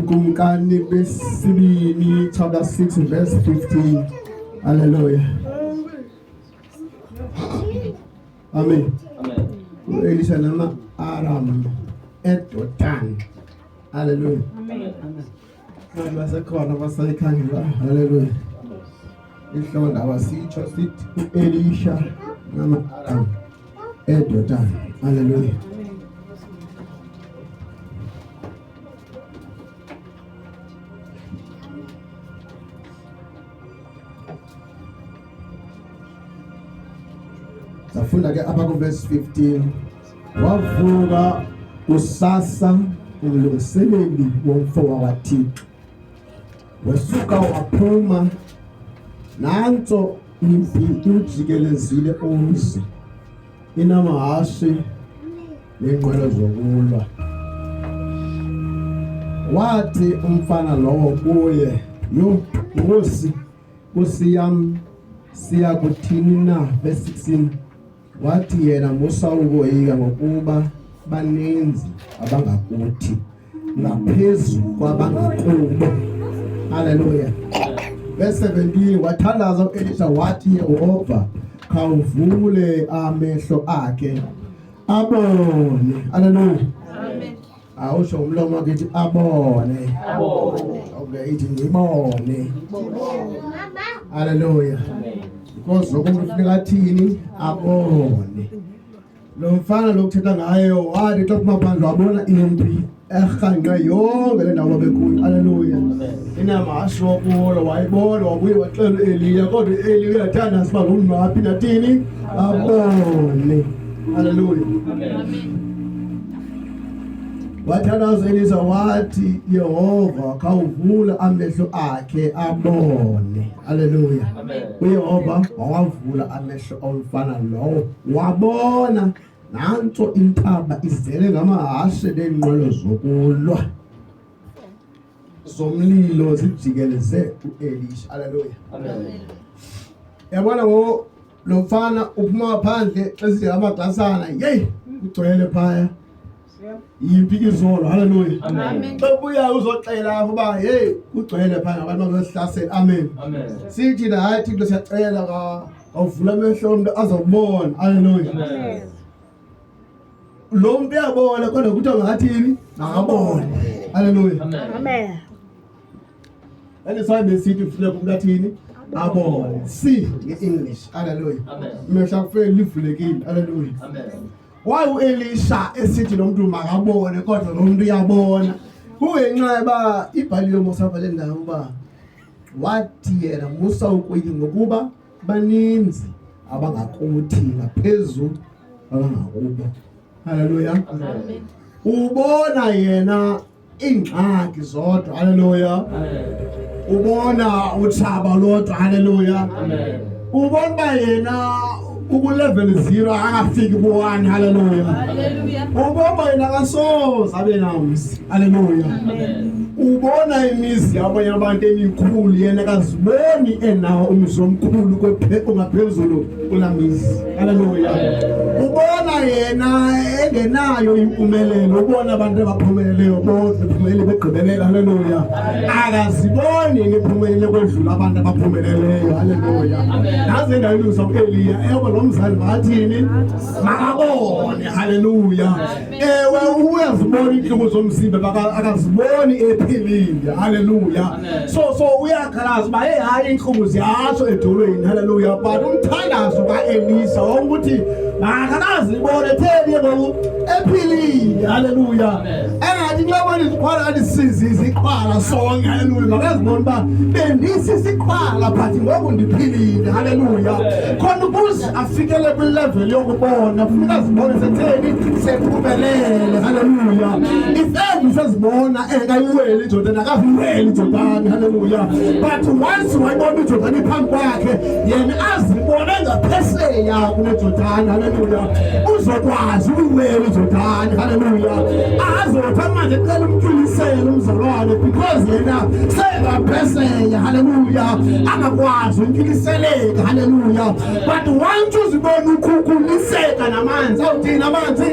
Kumkani besibini chapter 6 verse 15. Hallelujah. Amen. Amen. Elisha nama Aram edodan. Hallelujah. Amen. Amen. Basekhona basayikhangela. Hallelujah. Ihlonda wasitsho sithi Elisha nama Aram edodan. Hallelujah. Safunda ke apha ku verse 15. Wavuka usasa umlungiseleli womfoka waThixo. Wasuka waphuma nanto impi ujikelezile umzi. Inamahashe nenqwelo zokulwa. Wathi umfana lowo kuye, "Yo, Nkosi yam, siya kuthini na?" Verse 16. Wathi yena Musa ukoyika ngokuba baninzi abangakuthi ngaphezu kwabangakubo. Hallelujah. Verse 17. Wathandaza uElisha wathi, "Yehova, khawuvule amehlo akhe abone." Hallelujah. Amen. Awusho umlomo wakhe abone. Okay, ithi ngibone. Hallelujah. Because umuntu ufika athini abone. Lo mfana lokuthetha ngaye wathi xa kumaphandle wabona impi erhanqa yonke le ndawo bekuyo. Hallelujah. Inamahashe wokulo wayibona wabuye waxela Eliya, kodwa Eliya uyathanda siba ngumaphi nathini abone. Hallelujah. Amen. Wathandaza Elisa wathi, "Yehova, khawuvula amehlo akhe abone." Hallelujah. Amen. uYehova wawavula amehlo omfana lowo wabona nanto intaba izele ngamahashe nenqwelo zokulwa zomlilo zijikeleze uElisha. Hallelujah. Amen. Yabona lo mfana uphuma phandle xa sithi amaglasana, hey, ugcwele phaya. Yipikizolo. Hallelujah. Amen. Xa ubuya uzoxela uba hey kugcwele phana abantu bazosihlasela. Amen. Amen. Sithi la hayi Thixo siyacela awuvula amehlo umuntu azobona. Hallelujah. Amen. Lo muntu uyabona kodwa ukuthi angathini akabone. Hallelujah. Amen. Elisabe sithi ufule umuntu athini abone. See nge-English. Hallelujah. Amen. Mehla kufike livulekile. Hallelujah. Amen. Why uElisha esithi lo muntu makabone kodwa lo muntu uyabona? Kungenxa ba ibhaliwe Musa le ndawo ba wathi yena Musa ukoyika ngokuba baninzi abangakuthi ngaphezulu abangakubo. Hallelujah. Amen. Ubona yena ingxaki zodwa. Hallelujah. Amen. Ubona uthaba lodwa. Hallelujah. Amen. Ubona yena ukulevel 0 akafiki ku1. Hallelujah. Hallelujah. Ubona yena kasoza abe namsi. Hallelujah. Amen. Ubona imizi yabanye abantu emikhulu yena kaziboni enawo umzi omkhulu ngaphezulu kulamizi. Hallelujah. Ubona yena engenayo impumelelo. Ubona abantu abaphumeleleyo bonke bephumelele begqibelela. Hallelujah. Akaziboni impumelelo kwedlula abantu abaphumeleleyo. Hallelujah. Naze ndayilungisa uEliya ewe lo mzali wathini makabone. Hallelujah. Ewe uyazibona inhlungu zomzimba akaziboni ephilile. Hallelujah. So uyakhalaza uba hey hayi inhlungu ziyasho edolweni. Hallelujah. But umthandazo kaElisha ukuthi makakazibone theni ngoku ephilile. Hallelujah. Engathi ngiyabona isikhwala alisizi isikhwala sonke. Hallelujah. Makazibona uba bendisi isikhwala but ngoku ndiphilile. Hallelujah. Khona ukuze afikele kwilevel yokubona funeka zibone setheni sephumelele. Hallelujah. if ever sazibona engayiweli iJordani akaziweli iJordani haleluya but once wayibona iJordani phambi kwakhe yena azibona ngaphesheya kuneJordani haleluya uzokwazi ukuyiwela iJordani haleluya azothi manje ecela umthulisele umzalwane because yena seyaphesheya haleluya angakwazi ukuthuliseleka haleluya but once uzibona ukukhuliseka namanzi awuthina amanzi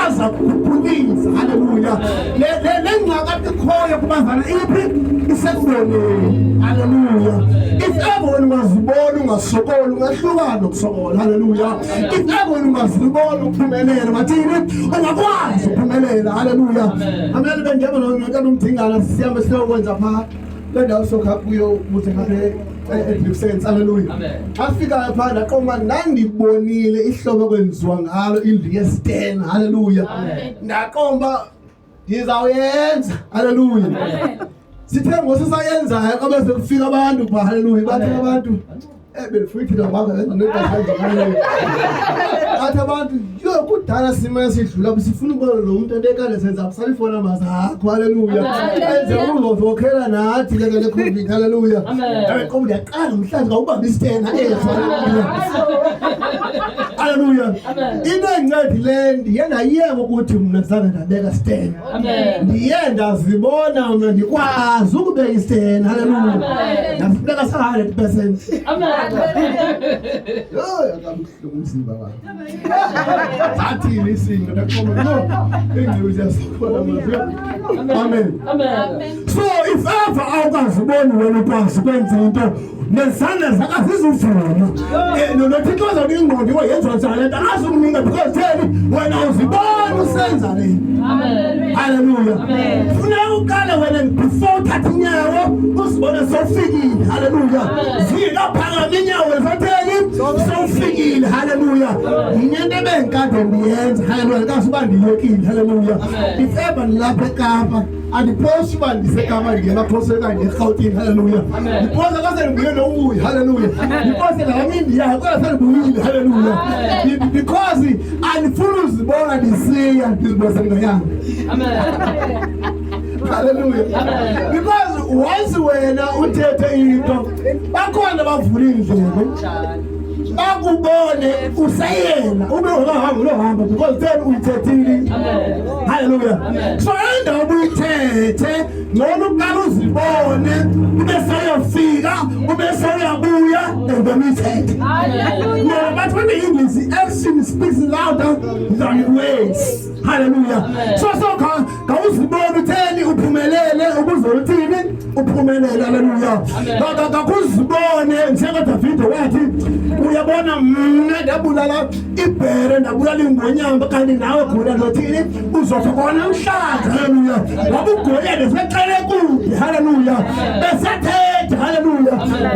aza kukhulisa haleluya le ngxaki ikhoyo kubazana iphi isekuboneni haleluya if ever ungazibona ungasokoli ungahlukana nokusokola haleluya if ever ungazibona ukuphumelela bathini ungakwazi ukuphumelela haleluya amen benjalo nokana umdingana siyambe siyokwenza pha le ndawo sokha kuyo ukuthi ngabe sense haleluya afika pha ndaqoma nandibonile ihlobo kwenziwa ngalo indlu ye-stand haleluya ndaqomba ngizawuyenza haleluya sithe ngosisayenzayo kabese kufika abantu pha haleluya bathi abantu befika ngakho nendaba haleluya athi abantu yo kudala sima sidlula sifuna ukubona lo muntu entekale senza absalifona mazakho haleluya enze uzokhela nathi le covid haleluya qomba ndiyaqala namhlanje awubambe isitena haleluya into engincedile ndiye ndayeka ukuthi mna zange ndabeka stand ndiye ndazibona mna ndikwazi ukubeka isitena haleluya ndasibeka sa 100%. Amen. Umzimba wami athi lisingo ndaqoma no engiyuzasifona manje amen so if ever awukazibona wena ukwazi kwenza into nezandla zakazizuvuma nothixo uzawuninqondo iwenyenziwa njani lento angazumninga because theni wena uzibona usenza le amen haleluya funeka uqale wena before uthatha inyawo uzibone sowufikile haleluya zikaphakama inyawo zatheni sowufikile haleluya yinento ebenkade ndiyenza haleluya kasuba ndiyekile haleluya if ever lapha eKapa andiphosi uba ndisekapa ndingemaphoseka ngeRhawutini haleluya ndiphosa kase ndibuye nobuye haleluya ndiphosa nami ndiyayo kodwa sendibuyile haleluya because andifuna uzibona ndisiya ndizibona ngayanga haleluya because once wena uthethe into bakhona bavula indlebe bakubone usayena ube ungahamba lohamba because then uyithethile haleluya so enda ubuyithethe noma uqala uzibone ube sayofika ube sayabuya endomithethe haleluya but when the English action speaks louder than words haleluya so kawuzibone utheni uphumelele ukuzothini uphumelele haleluya kakuzibone njengoDavid wathi uyabona mna ndabulala ibhere ndabulala ingonyamba kanti nawe khona zothini uzofa kona namhlanje haleluya wabugolede secele kude haleluya besathethe haleluya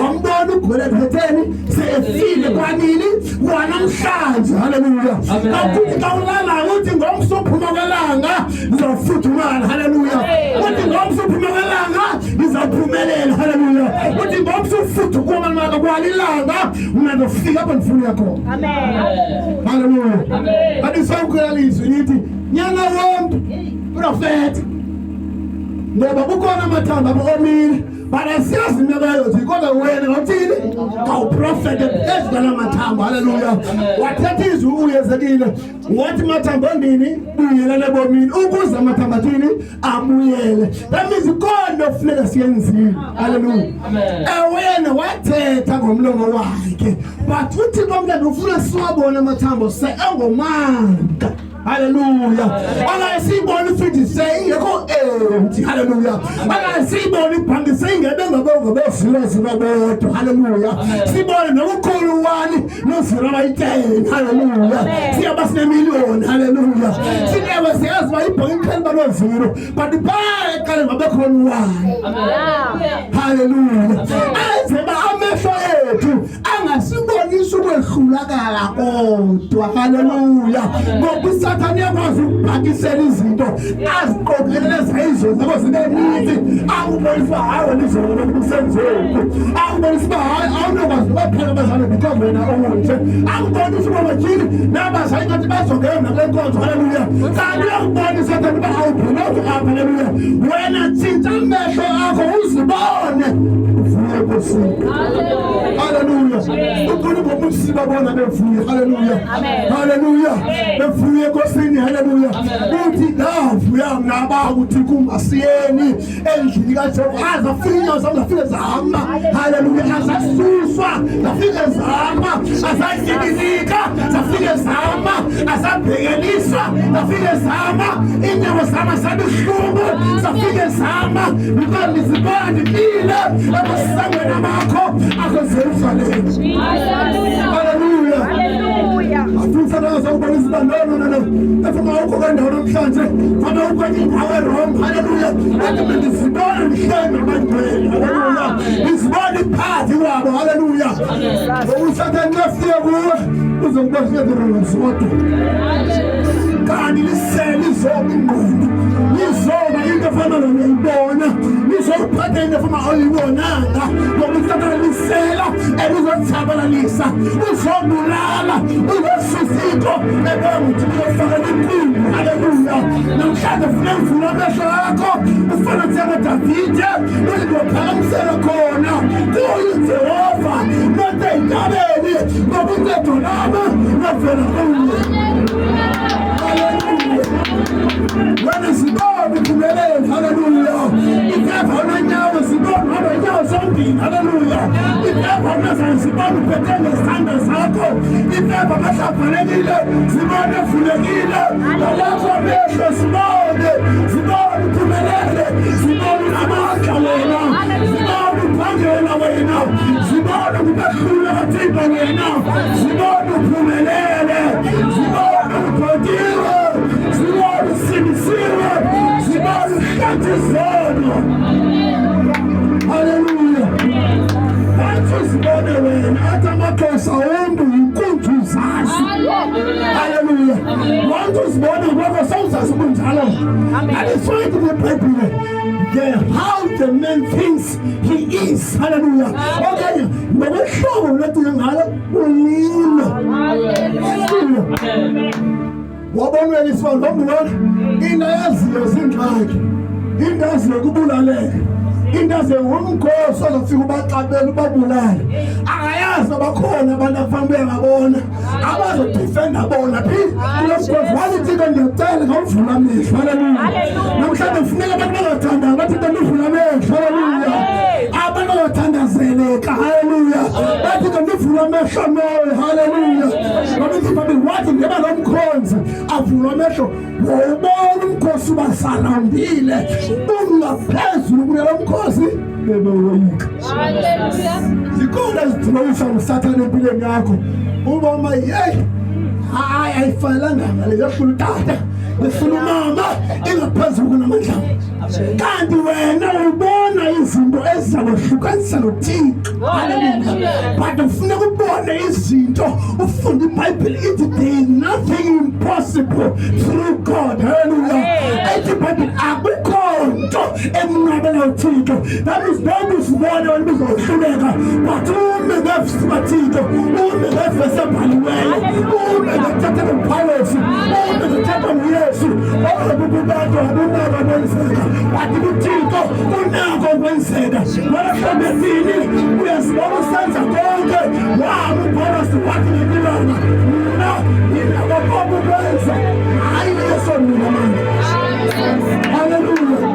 wambona ugolede thetheni sefile kwanini wanamhlanje haleluya kakuthi kawulala uthi ngomsophuma kwelanga ngizofuthumala haleluya uthi ngomsophuma kwelanga ngizaphumelela haleluya uthi ngomsofuthu kwamaka kwalilanga ungazofika apho ndifuna yakho amen haleluya amen adisawukhulaliswa lithi nyana wonke prophet ngoba kukhona amathamba omile barasiyazi imeko kodwa wena ngothini kawuprofete ezikala mathambo haleluya wathetha izwi uyezekile wathi mathambo ndini buyelele bomini ukuze amathambo athini abuyele that means konke kufuneka siyenzile haleluya wena wathetha ngomlomo wakhe but uthi bomntana ufuna siwabona amathambo engomanga haleluya akasibona futhi seyingekho empty haleluya akasibona ibhangi seyingebe ngabezira bodwa haleluya sibone nokukhulu wani nozira bayithen haleluya siyaba sinemiliyoni haleluya sinewe siyazi bayibhangi ikhamba noziro but bye kale ngabekhona wani haleluya enze ba amehlo ethu angasibonisa ukwehlulakala kodwa. Haleluya. Ngoba uSathane yakwazi ukubhakisela izinto aziqokelele zayizo zabo zibeninzi. Akubonisa hayi wena umsenzweni. Akubonisa hayi awunokwazi ukuphela abazali because wena onke. Akubonisa ukuba manje nabazali ngathi bazongena kule nkonzo. Haleluya. Kanti uyakubonisa ukuthi awuphela apha. Haleluya. Wena thinta amehlo akho uzibone uvuye Nkosini. Haleluya. Ukhona bomusiba bona bevuye. Haleluya. Haleluya. Bevuye Nkosini. Haleluya. Uthi davuya ngaba uthi kumasiyeni endlini kaJehova azafika zafika zahamba. Haleluya. Azasuswa zafika zahamba. Azayinika zafika zahamba. Azabhekeliswa zafika zahamba. Inyawo zama zabuhlungu zafika zahamba. Because izibani lile abasangwe namakho akoZerusalem. Haleluya. Haleluya. Afuna sawubonisa no. Efuna ukho kandawo namhlanje. Fana ukwenye indawo wrong. Haleluya. Athi izibani lihlenge abangcwele. Haleluya. Izibani phathi wabo. Haleluya. Usathane nafike kuwe uzongibashela ngizodwa. Kanti lisele izoba ingqondo. Nizoba into efana nokuyibona. Nizophatha into efana oyibonanga. Ngoba uSathane lisela elizothabalalisa. Uzobulala. Uzosifiko ebanguthi uzofaka impilo. Haleluya. Namhlanje ufuna ukuvula amehlo akho. Ufuna ukuthenga Davide. Uzophakamisela khona. Kuyo Jehova. Nothe intabeni. Ngoba uncedo lami lovela kuwe. When zibona uphumelele. Haleluya. Iphepha onanyawo zibona hamba inyawo zombili. Haleluya. Iphepha onazana zibona uphethe ngezandla zakho. Iphepha amahlabhalekile zibona evulekile. Nalapho amehlo zibone uphumelele. Zibona amandla wena. Zibona uphangela wena. Zibona ukubehlula kaThixo wena. Zibona uphumelele. Zibona uqodiwe. Zibona usinisiwe. Zibona uhlathizona. Haleluya. Bathi zibone wena athi amakhosi awumbi inkunzi zazi. Haleluya. Wantu zibone ngoba sawuzazi kunjalo. That is why the Bible how the man thinks he is. Hallelujah. Okay. Ngokwehlobo lethu ngalo ulilo. Hallelujah. Wabonwe isifana ngobona inayaziyo zingxaki. Indazi yokubulaleka. Indazi umkhosi ozofika ubaxabela ubabulala. Akayazi abakhona abantu afanele ngabona. Abazodefenda bona phi. Kulomkhosi walithi ngiyacela ngavula amehlo. Haleluya. Namhlanje kufuneka abantu bangathanda bathi ngivula amehlo. Haleluya. Abantu bathandazeleka. Haleluya. Bathi ngivula amehlo moya. Haleluya. Bathi babe wathi ngeba nomkhonzi avula amehlo. Wobona umkhosi basalambile. Ungaphezulu kulela umkhosi bebe woyika. Haleluya. Zikhona izithunywa uSathane empilweni yakho. Ubama hayi ayifalanga ngale yakhulu tata. Befuna umama ingaphezulu kunamandla. Kanti wena ubona izinto ezalohlukanisa noThixo. Haleluya. But ufuna ukubona izinto ufunda iBhayibheli ithi there is nothing impossible through God. Haleluya. Ethi iBhayibheli akukho nto emnqabela uThixo. That is don't usibona wena uzohluleka. But ume ngefisa uThixo. Ume ngefisa ebhaliweyo. Ume ngethatha ngempawesi. Ume ngethatha nguYesu. Obubantu abunaka kwenzeka. Bathi uThixo unako kwenzeka. Wena hlobezini uyasibona usenza konke. Wami ubona siwathi ngempilana. Mina ngiyakho ukwenza. Hayi leso mina manje.